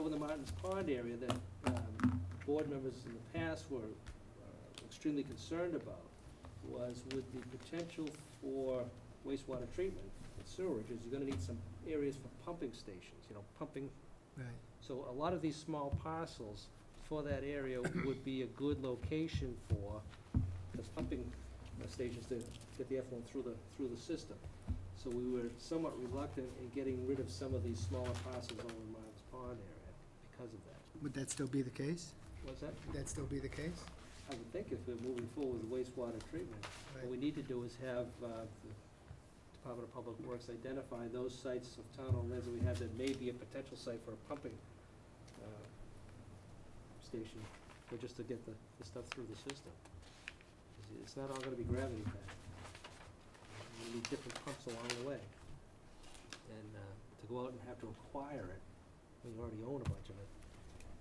in the Martins Pond area that board members in the past were extremely concerned about was with the potential for wastewater treatment and sewerage, is you're gonna need some areas for pumping stations, pumping. Right. So a lot of these small parcels for that area would be a good location for the pumping stations to get the effluent through the system. So we were somewhat reluctant in getting rid of some of these smaller parcels over in Martins Pond area because of that. Would that still be the case? What's that? Would that still be the case? I would think if we're moving forward with wastewater treatment, what we need to do is have the Department of Public Works identify those sites of town-owned lands that we have that may be a potential site for a pumping station, or just to get the stuff through the system. It's not all gonna be gravity fed. We need different pumps along the way. And to go out and have to acquire it, when you already own a bunch of it,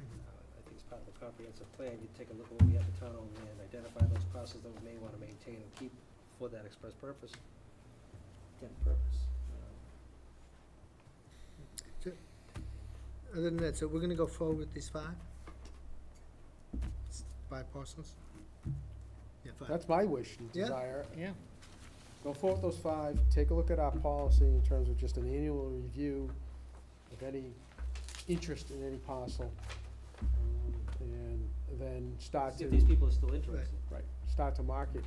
I think it's part of the comprehensive plan. You take a look at what we have in town-owned land, identify those parcels that we may wanna maintain and keep for that express purpose. Other than that, so we're gonna go forward with these 5? 5 parcels? Yeah, 5. That's my wish and Yeah. desire. Yeah. Go forward with those 5, take a look at our policy in terms of just an annual review of any interest in any parcel. And then start See to, if these people are still interested right, start to market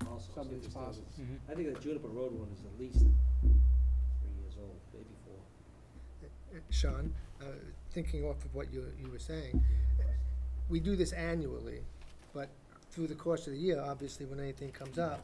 also. some of see if these they're still- parcels. I think that Juniper Road one is at least 3 years old, maybe 4. Sean, thinking off of what you were saying, we do this annually, but through the course of the year, obviously, when anything comes up,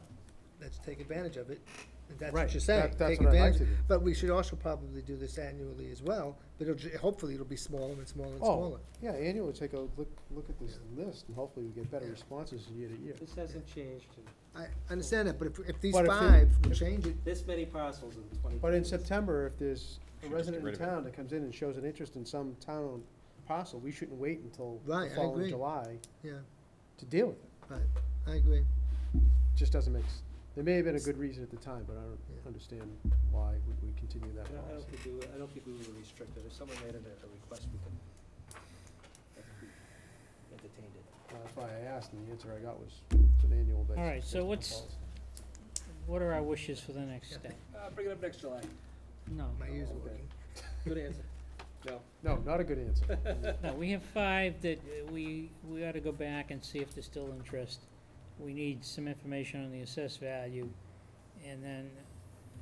let's take advantage of it. And that's Right, what you're saying, that's take what I'd like advantage. to do. But we should also probably do this annually as well, but hopefully it'll be smaller and smaller and smaller. Yeah, annually take a look at this list and hopefully we get better responses year to year. This hasn't changed in I understand that, but if these But if 5 will change it, this many parcels in 20. But in September, if there's a Should just resident get in rid of it. town that comes in and shows an interest in some town parcel, we shouldn't wait until Right, the I following agree. July yeah, to deal with it. right, I agree. Just doesn't make, there may have been a good reason at the time, but I don't Yeah. understand why we continue that I don't policy. think I don't think we were restricted. If someone made a request, we could entertain it. That's why I asked, and the answer I got was it's an annual basis. All right, so based on what's- policy. What are our wishes for the next step? Bring it up next July. No, My ears are okay. working. Good answer. No. No, not a good answer. no, we have 5 that we ought to go back and see if there's still interest. We need some information on the assessed value, and then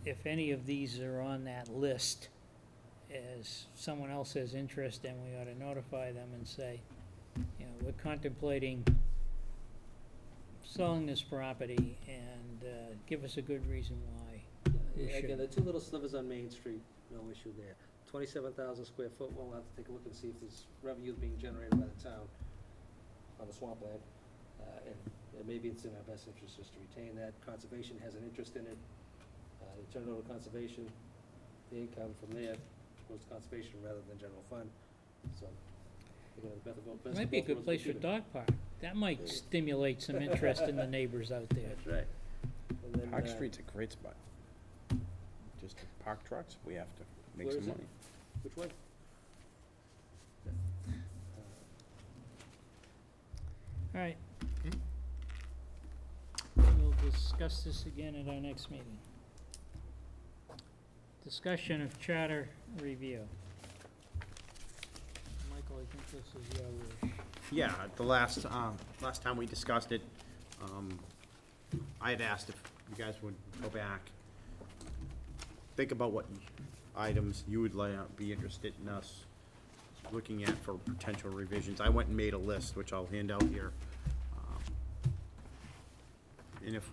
if any of these are on that list, as someone else has interest, then we ought to notify them and say, we're contemplating selling this property, and give us a good reason why. We Again, should. the 2 little slivers on Main Street, no issue there. 27,000 square foot, we'll have to take a look and see if there's revenue being generated by the town on the swampland. And maybe it's in our best interest just to retain that. Conservation has an interest in it. They turn it over to conservation. The income from there goes to conservation rather than general fund. So, It might be a good place for dog park. That might stimulate some interest in the neighbors out there. That's right. And then, Park Street's a great spot. Just to park trucks, we have to make Where some is it? money. Which one? All right. Okay. We'll discuss this again at our next meeting. Discussion of charter review. Michael, I think this is your wish. Yeah, the last time we discussed it, I had asked if you guys would go back, think about what items you would be interested in us looking at for potential revisions. I went and made a list, which I'll hand out here. And if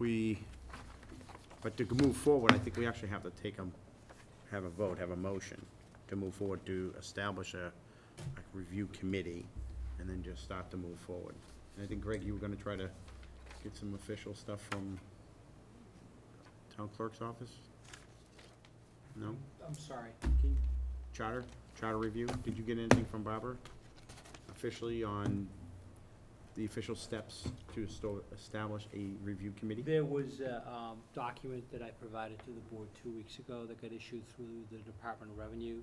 but to move forward, I think we actually have to have a vote, have a motion to move forward to establish a review committee and then just start to move forward. And I think, Greg, you were gonna try to get some official stuff from town clerk's office? No? I'm sorry. Charter review? Did you get anything from Barbara officially on the official steps to establish a review committee? There was a document that I provided to the board 2 weeks ago that got issued through the Department of Revenue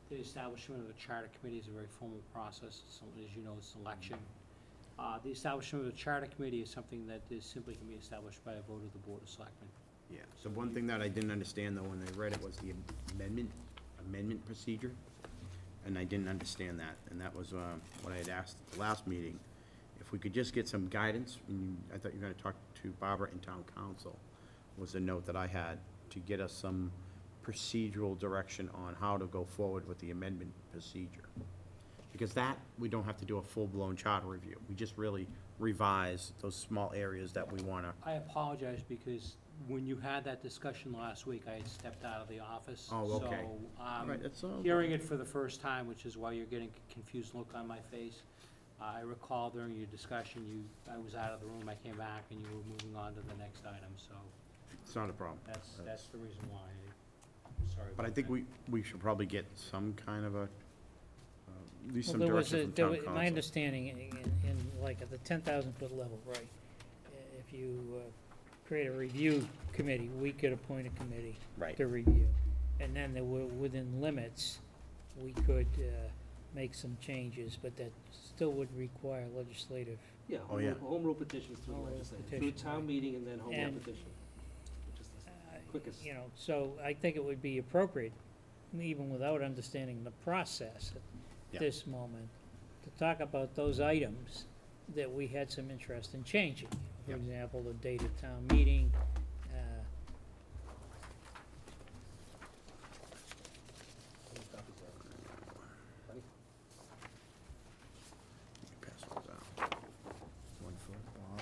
The establishment of the charter committee is a very formal process, so as you know, it's selection. The establishment of the charter committee is something that is simply can be established by a vote of the Board of Selectmen. Yeah, so one thing that I didn't understand, though, when I read it, was the amendment procedure, and I didn't understand that, and that was what I had asked at the last meeting. If we could just get some guidance, and I thought you were gonna talk to Barbara and Town Council, was the note that I had, to get us some procedural direction on how to go forward with the amendment procedure. Because that, we don't have to do a full-blown charter review. We just really revise those small areas that we wanna. I apologize because when you had that discussion last week, I had stepped out of the office. Oh, okay. So, Right, that's all. hearing it for the first time, which is why you're getting a confused look on my face. I recall during your discussion, I was out of the room, I came back, and you were moving on to the next item, so It's not a problem. that's the reason why. I'm sorry But I about think that. we should probably get some kind of a, at least some Well, direction from town council. my understanding in like at the 10,000-foot level, right, if you create a review committee, we could appoint a committee Right. to review. And then there were, within limits, we could make some changes, but that still would require legislative. Yeah, Oh, yeah. home rule petitions through the Home rule legislature, through petition, town right. meeting and then home rule And- petition, which is the quickest. You know, so I think it would be appropriate, even without understanding the process Yeah. at this moment, to talk about those items that we had some interest in changing. For Yeah. example, the date of town meeting, Pass those out. One for Bob.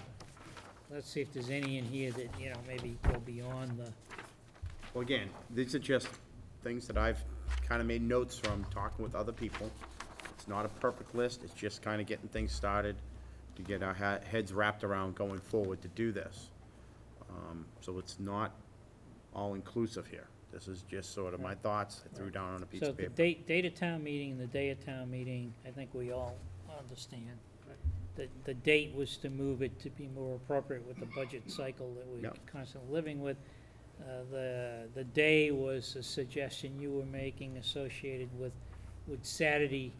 let's see if there's any in here that, you know, maybe go beyond the, Well, again, these are just things that I've kind of made notes from talking with other people. It's not a perfect list, it's just kind of getting things started to get our heads wrapped around going forward to do this. So it's not all-inclusive here. This is just sort of my thoughts I threw down on a piece so of the paper. date of town meeting and the day of town meeting, I think we all understand. The date was to move it to be more appropriate with the budget cycle that we're Yep. constantly living with. The day was a suggestion you were making associated with, would Saturday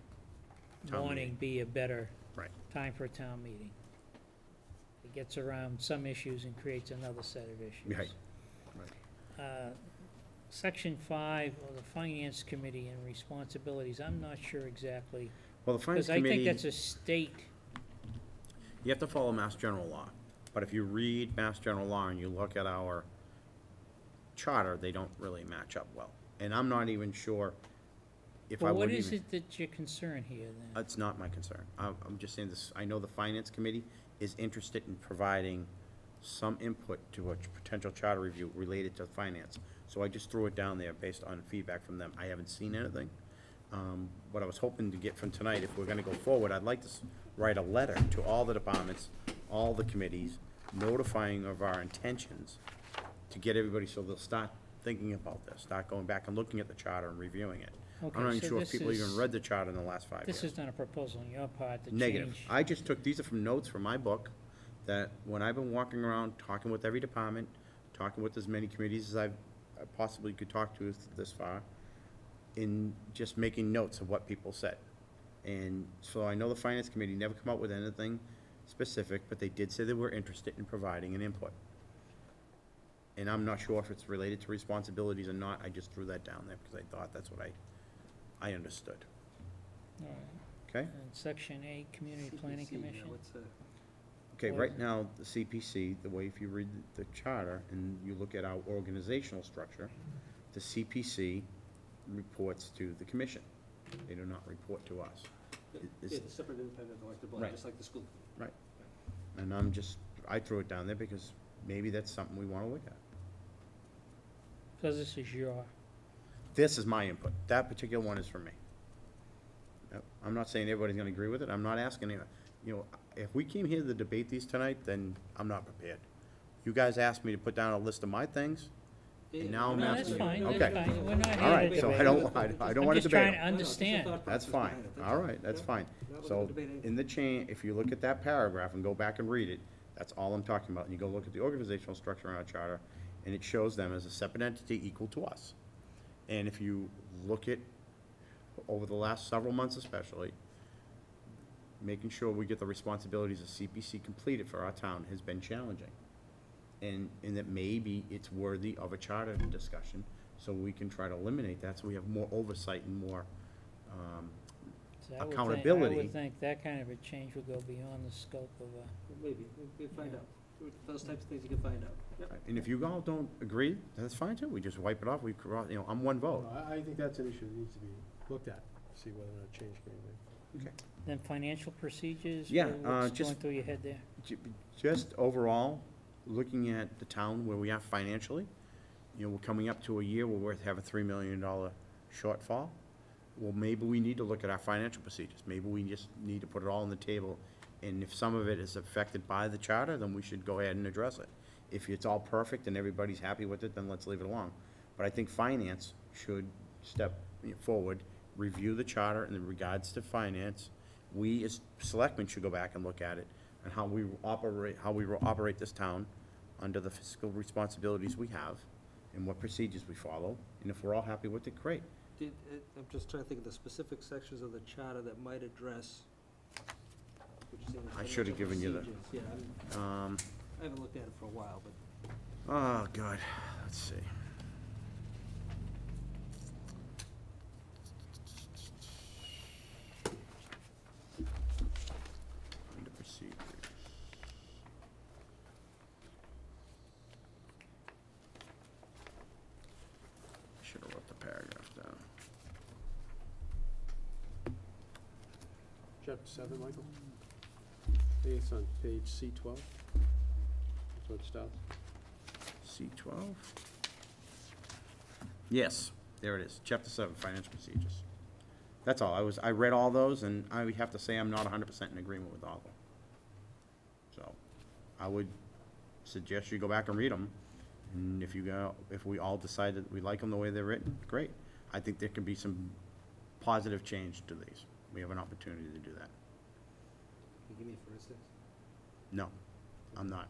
Town morning meeting. be a better Right. time for a town meeting? It gets around some issues and creates another set of issues. Right. Section 5 of the Finance Committee and responsibilities, I'm not sure exactly, Well, the Finance because I think Committee, that's a state, you have to follow Mass General Law. But if you read Mass General Law and you look at our charter, they don't really match up well. And I'm not even sure if I but would what even. is it that you're concerned here then? That's not my concern. I'm just saying this, I know the Finance Committee is interested in providing some input to a potential charter review related to finance. So I just threw it down there based on feedback from them. I haven't seen anything. What I was hoping to get from tonight, if we're gonna go forward, I'd like to write a letter to all the departments, all the committees, notifying of our intentions to get everybody, so they'll start thinking about this, start going back and looking at the charter and reviewing it. Okay, I'm not even so sure if this people even is- read the charter in the last 5 years. This is not a proposal on your part to change. Negative. I just took, these are from notes from my book, that when I've been walking around, talking with every department, talking with as many committees as I possibly could talk to this far, in just making notes of what people said. And so I know the Finance Committee never come up with anything specific, but they did say they were interested in providing an input. And I'm not sure if it's related to responsibilities or not, I just threw that down there because I thought that's what I understood. All right. Okay? And Section 8, Community Planning CPC, yeah, Commission. what's, Okay, What right is it? now, the CPC, the way if you read the charter and you look at our organizational structure, the CPC reports to the commission. They do not report to us. Is- it's a separate independent elected body, Right. just like the school. And I threw it down there because maybe that's something we wanna look at. So this is your, This is my input. That particular one is for me. Yep. I'm not saying everybody's gonna agree with it. I'm not asking anyone. You know, if we came here to debate these tonight, then I'm not prepared. You guys asked me to put down a list of my things. And now I'm no, asking that's you. fine, Okay. that's fine, we're not All here right, to so debate. I don't I'm wanna just debate trying to them. understand. That's fine. All right, that's fine. So, in the chain, if you look at that paragraph and go back and read it, that's all I'm talking about. And you go look at the organizational structure in our charter, and it shows them as a separate entity equal to us. And if you look at over the last several months especially, making sure we get the responsibilities of CPC completed for our town has been challenging. And that maybe it's worthy of a charter discussion, so we can try to eliminate that, so we have more oversight and more, So I would think- accountability. I would think that kind of a change would go beyond the scope of a. Maybe, we can find out. Those types of things you can find out. Yep. and if you all don't agree, that's fine too, we just wipe it off, I'm one vote. No, I think that's an issue that needs to be looked at, see whether or not change can be made. Then financial procedures? Yeah, What's just- going through your head there? Just overall, looking at the town where we are financially, we're coming up to a year where we have a $3 million shortfall. Well, maybe we need to look at our financial procedures. Maybe we just need to put it all on the table. And if some of it is affected by the charter, then we should go ahead and address it. If it's all perfect and everybody's happy with it, then let's leave it alone. But I think finance should step forward, review the charter in regards to finance. We as selectmen should go back and look at it and how we operate this town under the fiscal responsibilities we have and what procedures we follow. And if we're all happy with it, great. I'm just trying to think of the specific sections of the charter that might address. would you say, the I should have financial given you the, procedures. Yeah, I haven't looked at it for a while, but oh, God, let's see. Under procedures. Should have wrote the paragraph down. Chapter 7, Michael? I think it's on page C12. That's where it starts. C12? Yes, there it is, chapter 7, financial procedures. That's all, I read all those, and I would have to say I'm not 100% in agreement with all of them. So, I would suggest you go back and read them, and if we all decide that we like them the way they're written, great. I think there can be some positive change to these. We have an opportunity to do that. can you give me for instance? No, I'm not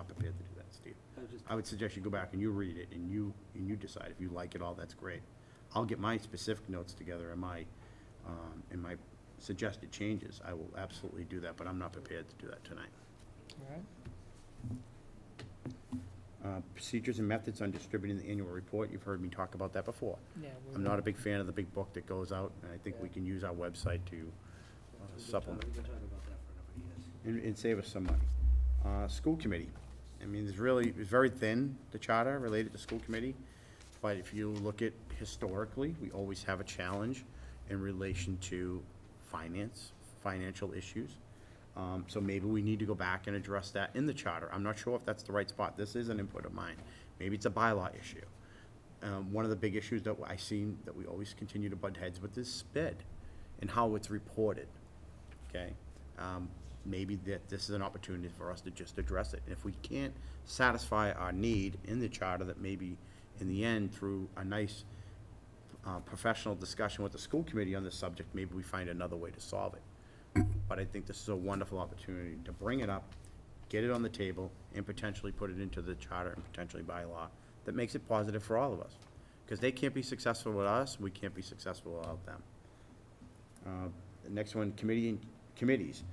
prepared to do that, Steve. I was just, I would suggest you go back and you read it, and you decide. If you like it all, that's great. I'll get my specific notes together and my suggested changes. I will absolutely do that, but I'm not prepared to do that tonight. All right. Procedures and methods on distributing the annual report, you've heard me talk about that before. Yeah. I'm not a big fan of the big book that goes out, and I think we can use our website to supplement. We've been talking about that for a number of years. And save us some money. School committee, I mean, it's very thin, the charter related to school committee, but if you look at historically, we always have a challenge in relation to financial issues. So maybe we need to go back and address that in the charter. I'm not sure if that's the right spot. This is an input of mine. Maybe it's a bylaw issue. One of the big issues that I see that we always continue to butt heads with is SPED and how it's reported, okay? Maybe that this is an opportunity for us to just address it. And if we can't satisfy our need in the charter, that maybe in the end, through a nice professional discussion with the school committee on this subject, maybe we find another way to solve it. But I think this is a wonderful opportunity to bring it up, get it on the table, and potentially put it into the charter and potentially by law that makes it positive for all of us. Because they can't be successful with us, we can't be successful without them. The next one, committees.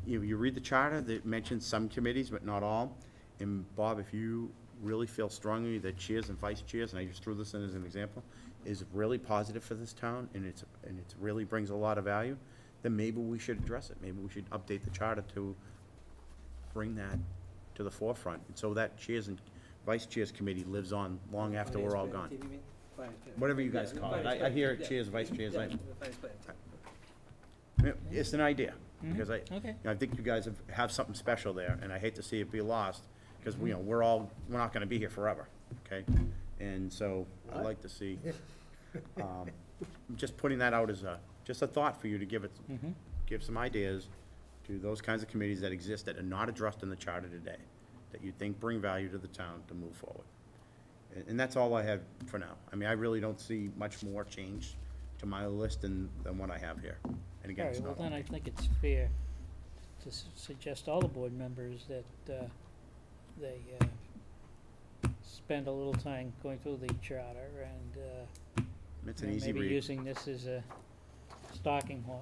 You read the charter, that mentions some committees, but not all. And Bob, if you really feel strongly that chairs and vice chairs, and I just threw this in as an example, is really positive for this town, and it really brings a lot of value, then maybe we should address it. Maybe we should update the charter to bring that to the forefront, and so that chairs and vice chairs committee lives on long after we're all gone. Finance plan, you mean? Finance plan. Whatever you guys Yeah, call it. finance I plan, hear yeah. chairs, vice chairs, Yeah, I, the finance plan. it's an idea, because Okay. I think you guys have something special there, and I hate to see it be lost, because, we're not gonna be here forever, okay? And so, I'd like to see, just putting that out as just a thought for you to give some ideas to those kinds of committees that exist that are not addressed in the charter today, that you think bring value to the town to move forward. And that's all I have for now. I mean, I really don't see much more change to my list than what I have here. And All again, right, it's well, not. then I think it's fair to suggest all the board members that they spend a little time going through the charter and It's you an know, easy maybe read. using this as a stalking horse.